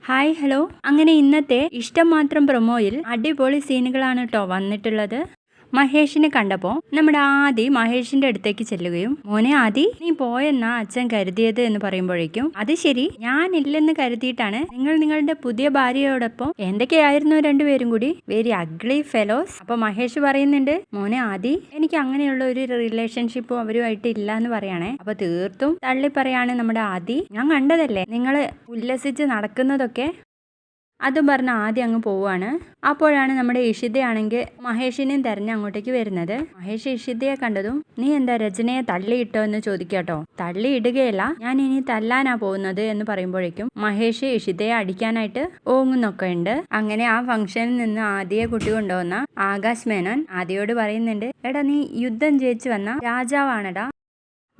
Hi hello. അങ്ങനെ ഇന്നത്തെ ഇഷ്ടം മാത്രം പ്രൊമോയിൽ അടിപൊളി സീനുകളാണ് കേട്ടോ വന്നിട്ടുള്ളത്. മഹേഷിനെ കണ്ടപ്പോൾ നമ്മുടെ ആദി മഹേഷിന്റെ അടുത്തേക്ക് ചെല്ലുകയും, മോനെ ആദി, നീ പോയെന്നാ അച്ഛൻ കരുതിയത് എന്ന് പറയുമ്പോഴേക്കും, അത് ശരി, ഞാനില്ലെന്ന് കരുതിയിട്ടാണ് നിങ്ങൾ നിങ്ങളുടെ പുതിയ ഭാര്യയോടൊപ്പം എന്തൊക്കെയായിരുന്നു രണ്ടുപേരും കൂടി, വെരി അഗ്ലി ഫെലോസ്. അപ്പൊ മഹേഷ് പറയുന്നുണ്ട്, മോനെ ആദി, എനിക്ക് അങ്ങനെയുള്ള ഒരു റിലേഷൻഷിപ്പും അവരുമായിട്ട് ഇല്ല എന്ന് പറയണേ. അപ്പൊ തീർത്തും തള്ളി പറയാണ് നമ്മുടെ ആദി, ഞാൻ കണ്ടതല്ലേ നിങ്ങൾ ഉല്ലസിച്ച് നടക്കുന്നതൊക്കെ. അതും പറഞ്ഞ് ആദ്യം അങ്ങ് പോവാണ്. അപ്പോഴാണ് നമ്മുടെ ഇഷിതയാണെങ്കിൽ മഹേഷിനെയും തെരഞ്ഞ് അങ്ങോട്ടേക്ക് വരുന്നത്. മഹേഷ് ഇഷിതയെ കണ്ടതും, നീ എന്താ രചനയെ തള്ളിയിട്ടോ എന്ന് ചോദിക്കാട്ടോ. തള്ളിയിടുകയല്ല, ഞാൻ ഇനി തല്ലാനാ പോകുന്നത് എന്ന് പറയുമ്പോഴേക്കും മഹേഷ് ഇഷിതയെ അടിക്കാനായിട്ട് ഓങ്ങുന്നൊക്കെ ഉണ്ട്. അങ്ങനെ ആ ഫംഗ്ഷനിൽ നിന്ന് ആദിയെ കുട്ടി കൊണ്ടുവന്ന ആകാശ് മേനോൻ ആദിയോട് പറയുന്നുണ്ട്, എടാ നീ യുദ്ധം ജയിച്ചു വന്ന രാജാവാണടാ.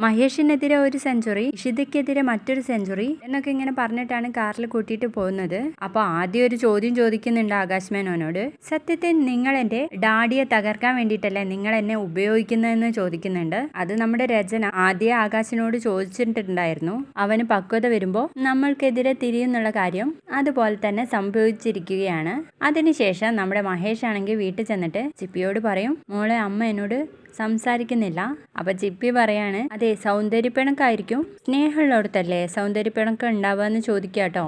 മഹേഷിനെതിരെ ഒരു സെഞ്ചുറി, ഇഷിതയ്ക്കെതിരെ മറ്റൊരു സെഞ്ചുറി എന്നൊക്കെ ഇങ്ങനെ പറഞ്ഞിട്ടാണ് കാറിൽ കൂട്ടിയിട്ട് പോകുന്നത്. അപ്പൊ ആദ്യം ഒരു ചോദ്യം ചോദിക്കുന്നുണ്ട് ആകാശ് മേനോനോട്, സത്യത്തിൽ നിങ്ങൾ എന്റെ ഡാഡിയെ തകർക്കാൻ വേണ്ടിയിട്ടല്ലേ നിങ്ങൾ എന്നെ ഉപയോഗിക്കുന്നതെന്ന് ചോദിക്കുന്നുണ്ട്. അത് നമ്മുടെ രചന ആദ്യ ആകാശിനോട് ചോദിച്ചിട്ടുണ്ടായിരുന്നു. അവന് പക്വത വരുമ്പോൾ നമ്മൾക്കെതിരെ തിരിയുന്നുള്ള കാര്യം അതുപോലെ തന്നെ സംഭവിച്ചിരിക്കുകയാണ്. അതിനുശേഷം നമ്മുടെ മഹേഷ് ആണെങ്കിൽ വീട്ടിൽ ചെന്നിട്ട് ചിപ്പിയോട് പറയും, മോളെ അമ്മ എന്നോട് സംസാരിക്കുന്നില്ല. അപ്പൊ ചിപ്പി പറയാണ്, അതെ, സൗന്ദര്യപ്പിണക്കായിരിക്കും, സ്നേഹമുള്ളടത്തല്ലേ സൗന്ദര്യപ്പിണക്കം ഉണ്ടാവുക എന്ന് ചോദിക്കാട്ടോ.